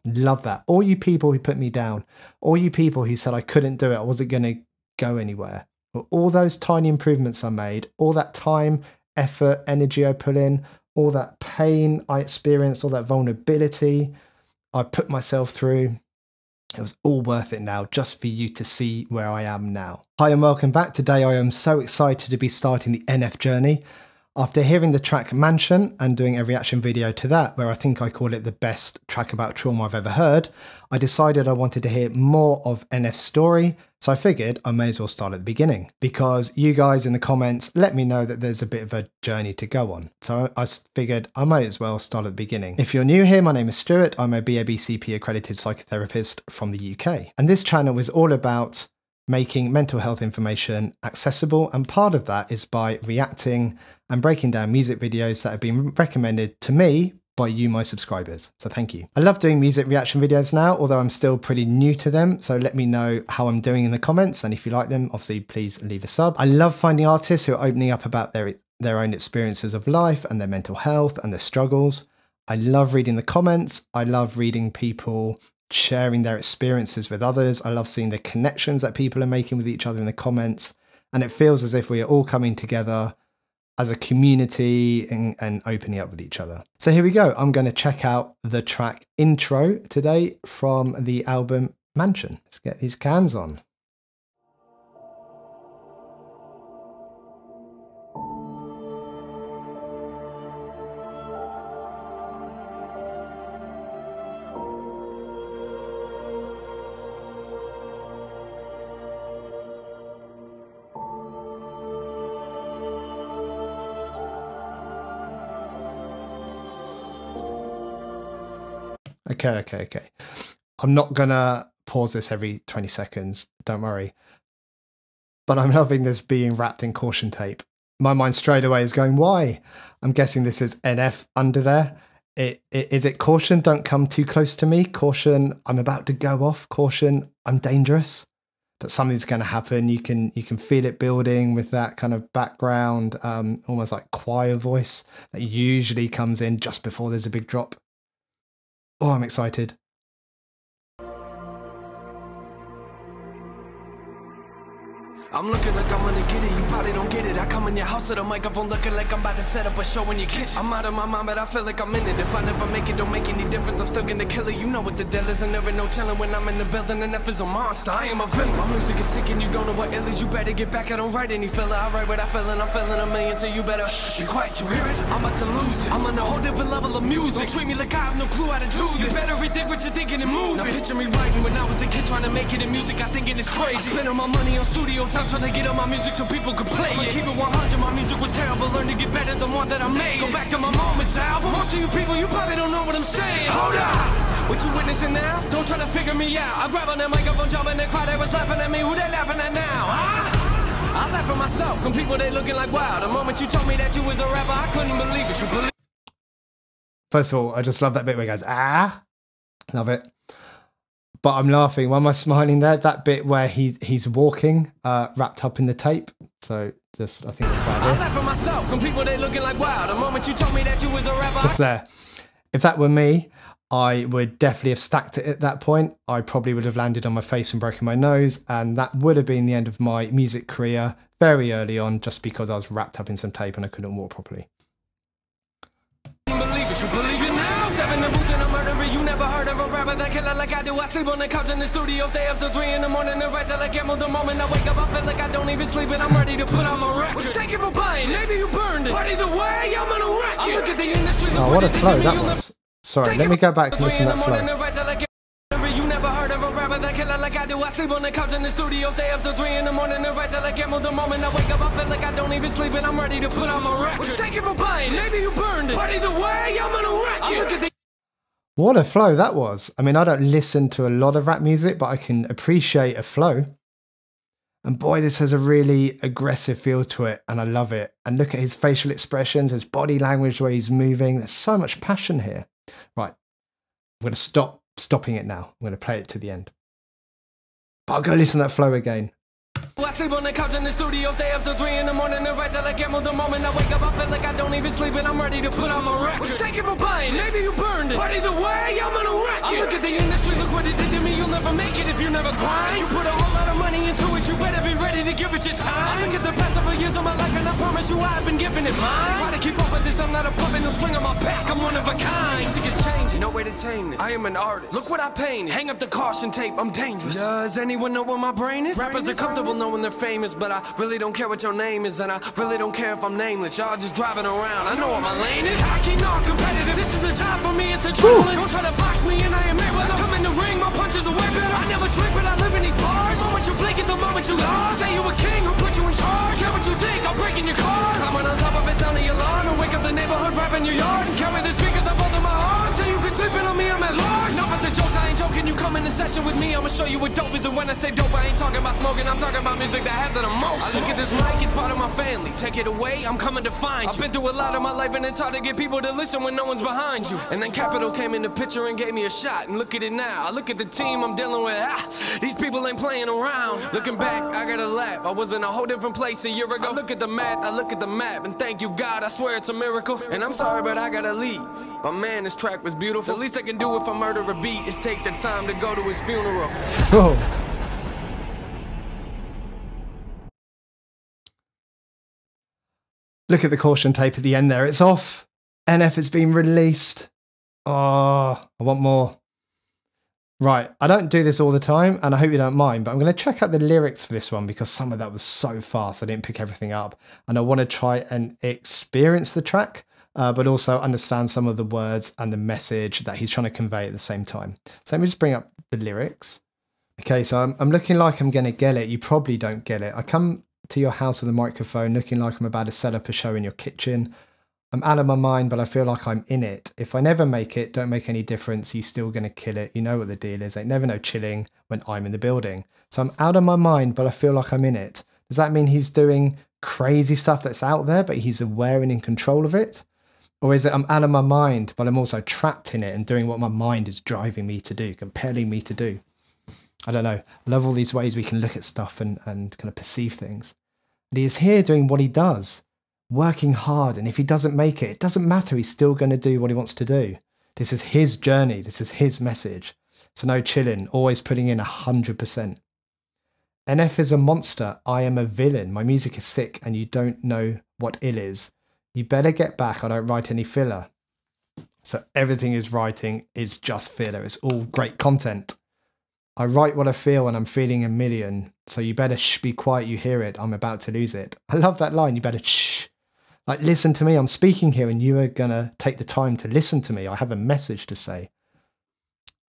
Love that. All you people who put me down, all you people who said I couldn't do it, I wasn't going to go anywhere. Well, all those tiny improvements I made, all that time, effort, energy I put in, all that pain I experienced, all that vulnerability I put myself through, it was all worth it now, just for you to see where I am now. Hi and welcome back. Today I am so excited to be starting the NF journey. After hearing the track Mansion and doing a reaction video to that, where I think I call it the best track about trauma I've ever heard, I decided I wanted to hear more of NF's story, so I figured I may as well start at the beginning, because you guys in the comments let me know that there's a bit of a journey to go on. So I figured I might as well start at the beginning. If you're new here, my name is Stuart. I'm a BABCP accredited psychotherapist from the UK. And this channel is all about making mental health information accessible, and part of that is by reacting and breaking down music videos that have been recommended to me by you, my subscribers. So thank you. I love doing music reaction videos now, although I'm still pretty new to them. So let me know how I'm doing in the comments. And if you like them, obviously, please leave a sub. I love finding artists who are opening up about their own experiences of life and their mental health and their struggles. I love reading the comments. I love reading people sharing their experiences with others. I love seeing the connections that people are making with each other in the comments. And it feels as if we are all coming together as a community and opening up with each other. So here we go. I'm going to check out the track Intro today from the album Mansion. Let's get these cans on. Okay. I'm not gonna pause this every 20 seconds, don't worry. But I'm loving this being wrapped in caution tape. My mind straight away is going, why? I'm guessing this is NF under there. Is it caution, don't come too close to me? Caution, I'm about to go off. Caution, I'm dangerous. But something's gonna happen. You can feel it building with that kind of background, almost like choir voice that usually comes in just before there's a big drop. Oh, I'm excited. I'm looking like I'm gonna get it, you probably don't get it. I come in your house with a microphone looking like I'm about to set up a show in your kitchen. I'm out of my mind, but I feel like I'm in it. If I never make it, don't make any difference. I'm still gonna kill it. You know what the deal is, and there ain't no chillin' when I'm in the building. And F is a monster, I am a villain. My music is sick and you don't know what ill is. You better get back, I don't write any filler. I write what I feel and I'm feeling a million, so you better be quiet, you hear it? I'm about to lose it. I'm on a whole different level of music. Don't treat me like I have no clue how to do this. You better rethink what you're thinking and move. Now picture me writing when I was a kid trying to make it in music. I think it is crazy. I spend all my money on studio time trying to get on my music so people could play it. Keep it 100, my music was terrible. Learn to get better than one that I made. Go back to my Moments album. Most of you people, you probably don't know what I'm saying. Hold up! What you witnessing now? Don't try to figure me out. I grab on that microphone, jump in the crowd, they was laughing at me. Who they laughing at now? Huh? I laugh at myself. Some people, they looking like, wow. The moment you told me that you was a rapper, I couldn't believe it. You believe? First of all, I just love that bit where he goes, ah. Love it. But I'm laughing. Why am I smiling there? That bit where he's walking, wrapped up in the tape. So just, I think that's about it. I laugh at myself. Some people, they looking like, wow. The moment you told me that you was a rapper. Just there. If that were me, I would definitely have stacked it at that point. I probably would have landed on my face and broken my nose. And that would have been the end of my music career very early on, just because I was wrapped up in some tape and I couldn't walk properly. You believe it now? Step in the booth and I'm murdering. You never heard of a rapper that killer like I do. I sleep on the couch in the studio, stay up till 3 in the morning and write till I get more. The moment I wake up, I feel like I don't even sleep and I'm ready to put on my record. Well, thank you for buying. Maybe you burned it. But either way, I'm gonna wreck you. Look at the industry. Oh, what a flow that was. Sorry, let me go back and listen to that flow. You never heard of a rapper that killer like I do. I sleep on the couch in the studio, stay up till 3 in the morning and write till I get more. The moment I wake up, I feel like I don't even sleep and I'm ready to put on my record. Well, thank you for buying. Maybe you burned it. But either way, I'm gonna wreck you. Look at the What a flow that was. I mean, I don't listen to a lot of rap music, but I can appreciate a flow. And boy, this has a really aggressive feel to it, and I love it. And look at his facial expressions, his body language, the way he's moving. There's so much passion here. Right, I'm going to stopping it now. I'm going to play it to the end. But I'll go listen to that flow again. I sleep on the couch in the studio, stay up till 3 in the morning and write till I get more the moment I wake up. I feel like I don't even sleep and I'm ready to put on my record. Well, thank you for buying, maybe you burned it, but either way, I'm gonna wreck it. I look at the industry, look what it did to me. You'll never make it if you never grind. You put a whole lot of money into it, you better be ready to give it your time. I look at the past several years of my life and I promise you I've been giving it mine. Try to keep up with this, I'm not a puppet, no string on my back, I'm one of a kind. Music is changing, no way to tame this. I am an artist, look what I painted. Hang up the caution tape, I'm dangerous. Does anyone know where my brain is? Rappers are comfortable knowing they're famous, but I really don't care what your name is, and I really don't care if I'm nameless. Y'all just driving around, I know what my lane is. I keep not competitive, this is a job for me, it's a adrenaline. Don't try to box me and I am Mayweather. Come in the ring, my punches are way better. I never drink, but I live in these bars. The moment you blink is the moment you lost. Say you a king, who put you in charge? Care what you think, I'll break in your car. Climbing on top of it, sound the alarm, and wake up the neighborhood, rap in your yard, and carry the speakers up under my arm. So you can sleep in on me, I'm at large. No, but the jokes, I ain't joking. You come in the session with me, I'ma show you what dope is. And when I say dope, I ain't talking about smoking, I'm talking about music that has an emotion. I look at this mic, it's part of my family. Take it away, I'm coming to find you. I've been through a lot of my life, and it's hard to get people to listen when no one's behind you. And then Capital came in the picture and gave me a shot. And look at it now, I look at the team I'm dealing with. These people ain't playing around. Looking back, I got a lap. I was in a whole different place a year ago. I look at the math, I look at the map, and thank you God, I swear it's a miracle. And I'm sorry, but I gotta leave. But man, this track was beautiful. The least I can do if I murder a beat is take the time to go to his funeral. Oh. Look at the caution tape at the end there. It's off. NF has been released. Oh, I want more. Right, I don't do this all the time, and I hope you don't mind, but I'm going to check out the lyrics for this one because some of that was so fast I didn't pick everything up. And I want to try and experience the track, but also understand some of the words and the message that he's trying to convey at the same time. So let me just bring up the lyrics. Okay, so I'm looking like I'm going to get it. You probably don't get it. I come to your house with a microphone looking like I'm about to set up a show in your kitchen. I'm out of my mind, but I feel like I'm in it. If I never make it, don't make any difference. You're still going to kill it. You know what the deal is. Ain't never no chilling when I'm in the building. So I'm out of my mind, but I feel like I'm in it. Does that mean he's doing crazy stuff that's out there, but he's aware and in control of it? Or is it I'm out of my mind, but I'm also trapped in it and doing what my mind is driving me to do, compelling me to do? I don't know. I love all these ways we can look at stuff and kind of perceive things. And he is here doing what he does, working hard. And if he doesn't make it, it doesn't matter. He's still going to do what he wants to do. This is his journey. This is his message. So no chilling, always putting in 100%. NF is a monster. I am a villain. My music is sick and you don't know what ill is. You better get back. I don't write any filler. So everything is writing is just filler. It's all great content. I write what I feel and I'm feeling a million. So you better be quiet. You hear it. I'm about to lose it. I love that line. You better shh. Like, listen to me. I'm speaking here and you are going to take the time to listen to me. I have a message to say.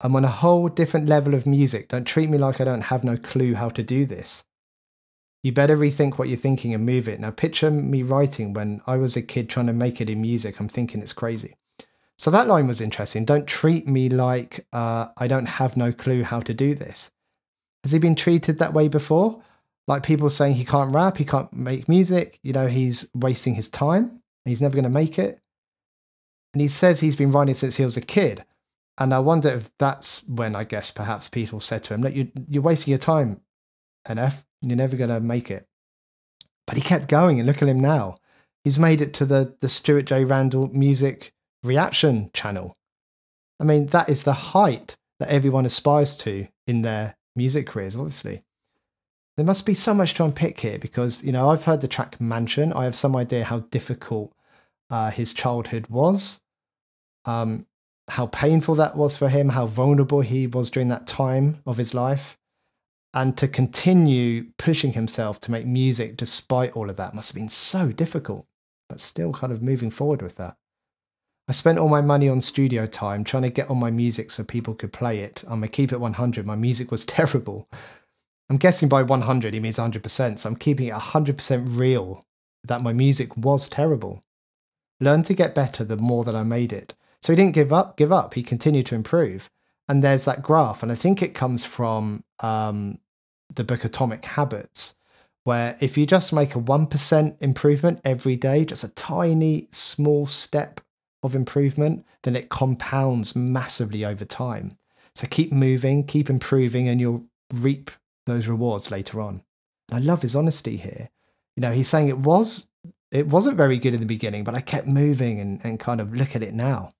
I'm on a whole different level of music. Don't treat me like I don't have no clue how to do this. You better rethink what you're thinking and move it. Now picture me writing when I was a kid trying to make it in music. I'm thinking it's crazy. So that line was interesting. Don't treat me like I don't have no clue how to do this. Has he been treated that way before? Like people saying he can't rap, he can't make music, you know, he's wasting his time, he's never going to make it. And he says he's been writing since he was a kid. And I wonder if that's when, I guess, perhaps people said to him, look, you're wasting your time, NF, you're never going to make it. But he kept going, and look at him now. He's made it to the Stuart J. Randall music reaction channel. I mean, that is the height that everyone aspires to in their music careers, obviously. There must be so much to unpick here because, you know, I've heard the track Mansion. I have some idea how difficult his childhood was, how painful that was for him, how vulnerable he was during that time of his life. And to continue pushing himself to make music despite all of that must have been so difficult, but still kind of moving forward with that. I spent all my money on studio time trying to get on my music so people could play it. I'm going to keep it 100. My music was terrible. I'm guessing by 100 he means 100%. So I'm keeping it 100% real that my music was terrible. Learn to get better the more that I made it. So he didn't give up. He continued to improve. And there's that graph. And I think it comes from the book Atomic Habits, where if you just make a 1% improvement every day, just a tiny small step of improvement, then it compounds massively over time. So keep moving, keep improving, and you'll reap those rewards later on. I love his honesty here. You know, he's saying it wasn't very good in the beginning, but I kept moving and kind of look at it now.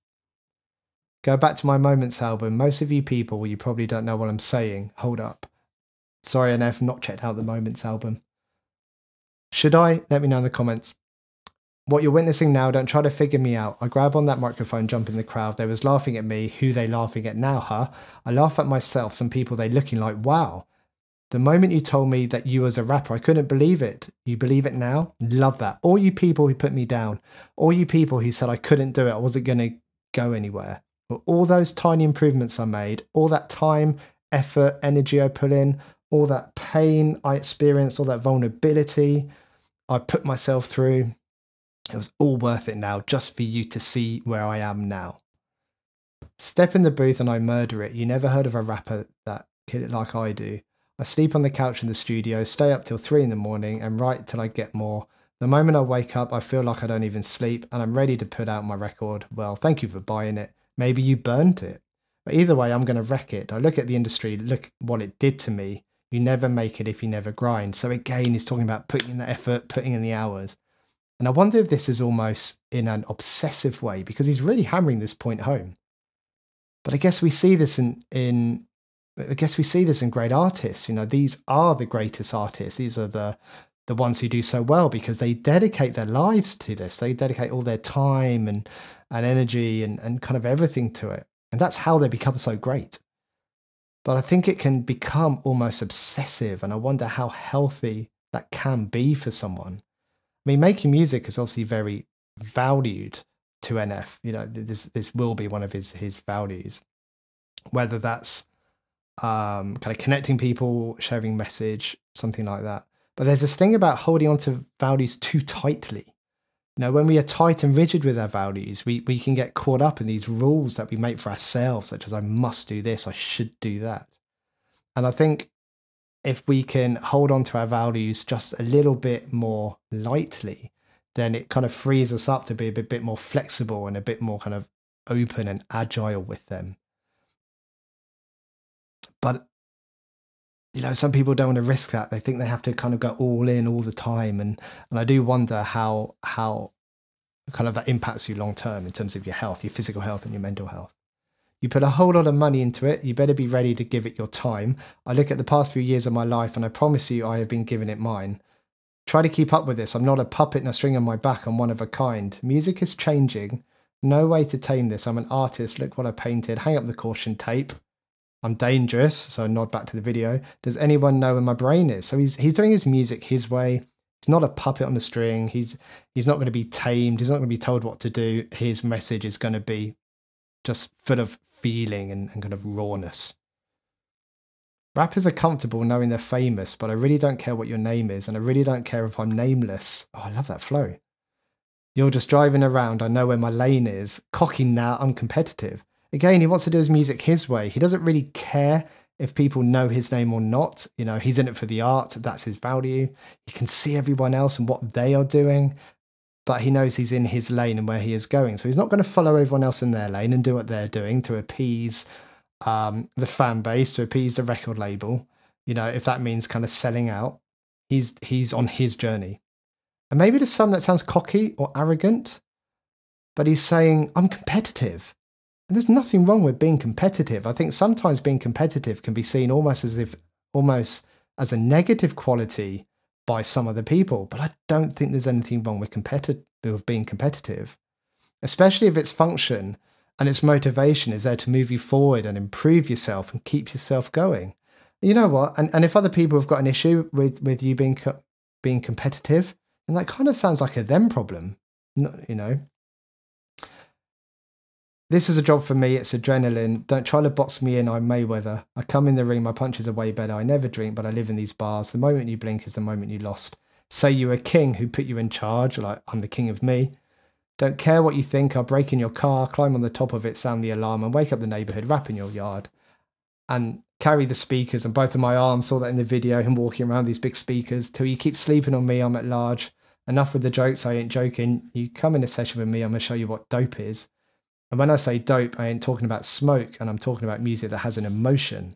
Go back to my Moments album. Most of you people, you probably don't know what I'm saying. Hold up. Sorry, NF, not checked out the Moments album. Should I? Let me know in the comments. What you're witnessing now, don't try to figure me out. I grab on that microphone, jump in the crowd. They was laughing at me. Who they laughing at now, huh? I laugh at myself. Some people, they looking like, wow. The moment you told me that you was a rapper, I couldn't believe it. You believe it now? Love that. All you people who put me down, all you people who said I couldn't do it, I wasn't going to go anywhere. But all those tiny improvements I made, all that time, effort, energy I put in, all that pain I experienced, all that vulnerability I put myself through, it was all worth it now just for you to see where I am now. Step in the booth and I murder it. You never heard of a rapper that kill it like I do. I sleep on the couch in the studio, stay up till 3 in the morning and write till I get more. The moment I wake up, I feel like I don't even sleep and I'm ready to put out my record. Well, thank you for buying it. Maybe you burnt it. But either way, I'm going to wreck it. I look at the industry, look what it did to me. You never make it if you never grind. So again, he's talking about putting in the effort, putting in the hours. And I wonder if this is almost in an obsessive way because he's really hammering this point home. But I guess we see this in great artists. You know, these are the greatest artists. These are the ones who do so well because they dedicate their lives to this. They dedicate all their time and energy and kind of everything to it. And that's how they become so great. But I think it can become almost obsessive. And I wonder how healthy that can be for someone. I mean, making music is obviously very valued to NF. You know, this will be one of his values, whether that's kind of connecting people, sharing message, something like that. But there's this thing about holding on to values too tightly. You know, when we are tight and rigid with our values, we can get caught up in these rules that we make for ourselves, such as I must do this, I should do that. And I think if we can hold on to our values just a little bit more lightly, then it kind of frees us up to be a bit more flexible and a bit more kind of open and agile with them. But, you know, some people don't want to risk that. They think they have to kind of go all in all the time. And I do wonder how kind of that impacts you long term in terms of your health, your physical health and your mental health. You put a whole lot of money into it. You better be ready to give it your time. I look at the past few years of my life and I promise you I have been giving it mine. Try to keep up with this. I'm not a puppet and a string on my back. I'm one of a kind. Music is changing. No way to tame this. I'm an artist. Look what I painted. Hang up the caution tape. I'm dangerous. So I nod back to the video. Does anyone know where my brain is? So he's doing his music his way. He's not a puppet on the string. He's not going to be tamed. He's not going to be told what to do. His message is going to be just full of feeling and kind of rawness. Rappers are comfortable knowing they're famous, but I really don't care what your name is, and I really don't care if I'm nameless. Oh, I love that flow. You're just driving around, I know where my lane is. Cocky now, I'm competitive. Again, he wants to do his music his way. He doesn't really care if people know his name or not. You know, he's in it for the art, that's his value. He can see everyone else and what they are doing, but he knows he's in his lane and where he is going. So he's not going to follow everyone else in their lane and do what they're doing to appease the fan base, to appease the record label. You know, if that means kind of selling out, he's on his journey. And maybe to some that sounds cocky or arrogant, but he's saying, I'm competitive. And there's nothing wrong with being competitive. I think sometimes being competitive can be seen almost as a negative quality by some other people, but I don't think there's anything wrong with being competitive, especially if its function and its motivation is there to move you forward and improve yourself and keep yourself going. You know what? And if other people have got an issue with you being competitive, then that kind of sounds like a them problem, you know. This is a job for me. It's adrenaline. Don't try to box me in. I'm Mayweather. I come in the ring. My punches are way better. I never drink, but I live in these bars. The moment you blink is the moment you lost. Say you're a king who put you in charge, like I'm the king of me. Don't care what you think. I'll break in your car, climb on the top of it, sound the alarm, and wake up the neighbourhood, rap in your yard. And carry the speakers on both of my arms. Saw that in the video, him walking around these big speakers. Till you keep sleeping on me, I'm at large. Enough with the jokes, I ain't joking. You come in a session with me, I'm going to show you what dope is. And when I say dope, I ain't talking about smoke, and I'm talking about music that has an emotion.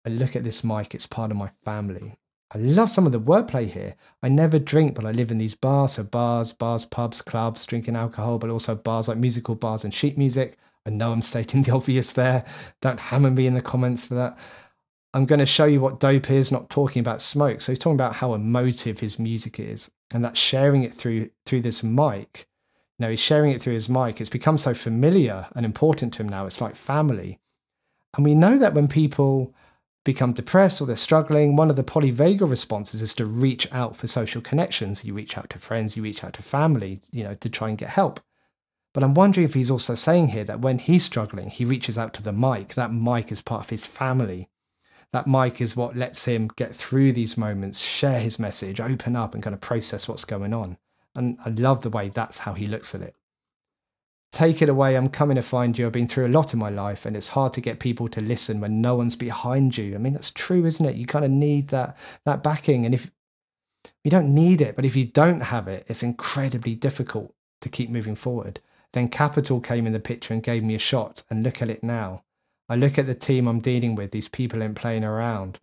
I look at this mic, it's part of my family. I love some of the wordplay here. I never drink, but I live in these bars. So bars, pubs, clubs, drinking alcohol, but also bars like musical bars and sheet music. I know I'm stating the obvious there. Don't hammer me in the comments for that. I'm going to show you what dope is, not talking about smoke. So he's talking about how emotive his music is, and that's sharing it through this mic. You know, he's sharing it through his mic. It's become so familiar and important to him now. It's like family. And we know that when people become depressed or they're struggling, one of the polyvagal responses is to reach out for social connections. You reach out to friends, you reach out to family, you know, to try and get help. But I'm wondering if he's also saying here that when he's struggling, he reaches out to the mic. That mic is part of his family. That mic is what lets him get through these moments, share his message, open up and kind of process what's going on. And I love the way that's how he looks at it. Take it away, I'm coming to find you. I've been through a lot in my life, and it's hard to get people to listen when no one's behind you. I mean, that's true, isn't it? You kind of need that backing. And if you don't need it, but if you don't have it, it's incredibly difficult to keep moving forward. Then capital came in the picture and gave me a shot, and look at it now. I look at the team I'm dealing with, these people ain't playing around.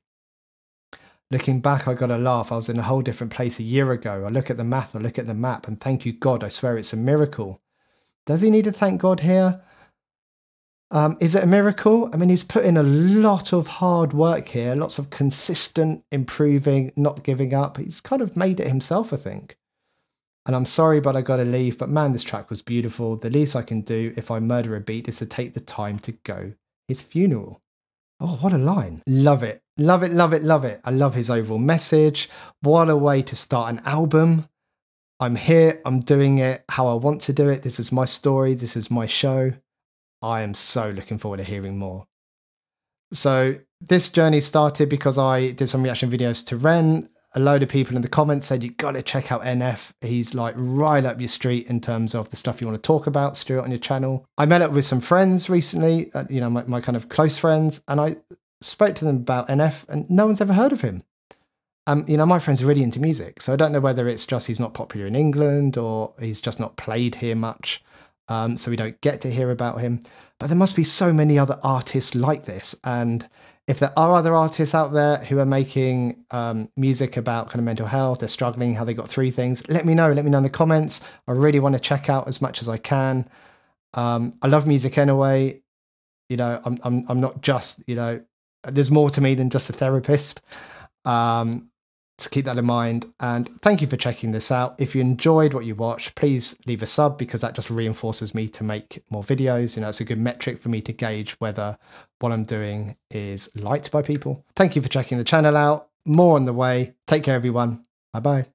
Looking back, I got a laugh. I was in a whole different place a year ago. I look at the math, I look at the map, and thank you, God, I swear it's a miracle. Does he need to thank God here? Is it a miracle? I mean, he's put in a lot of hard work here, lots of consistent improving, not giving up. He's kind of made it himself, I think. And I'm sorry, but I got to leave. But man, this track was beautiful. The least I can do if I murder a beat is to take the time to go his funeral. Oh, what a line. Love it. Love it, love it, love it. I love his overall message. What a way to start an album. I'm here, I'm doing it how I want to do it. This is my story, this is my show. I am so looking forward to hearing more. So this journey started because I did some reaction videos to Ren. A load of people in the comments said, you got to check out NF. He's like right up your street in terms of the stuff you want to talk about, steer it on your channel. I met up with some friends recently, you know, my kind of close friends, and I spoke to them about NF, and no one's ever heard of him. You know, my friend's really into music, so I don't know whether it's just he's not popular in England or he's just not played here much, so we don't get to hear about him. But there must be so many other artists like this, and if there are other artists out there who are making music about kind of mental health, they're struggling, how they got through things, let me know. Let me know in the comments. I really want to check out as much as I can. I love music anyway. You know, I'm not just, you know, there's more to me than just a therapist. So keep that in mind, and thank you for checking this out. If you enjoyed what you watched, please leave a sub, because that just reinforces me to make more videos. You know, it's a good metric for me to gauge whether what I'm doing is liked by people. Thank you for checking the channel out. More on the way. Take care, everyone. Bye-bye.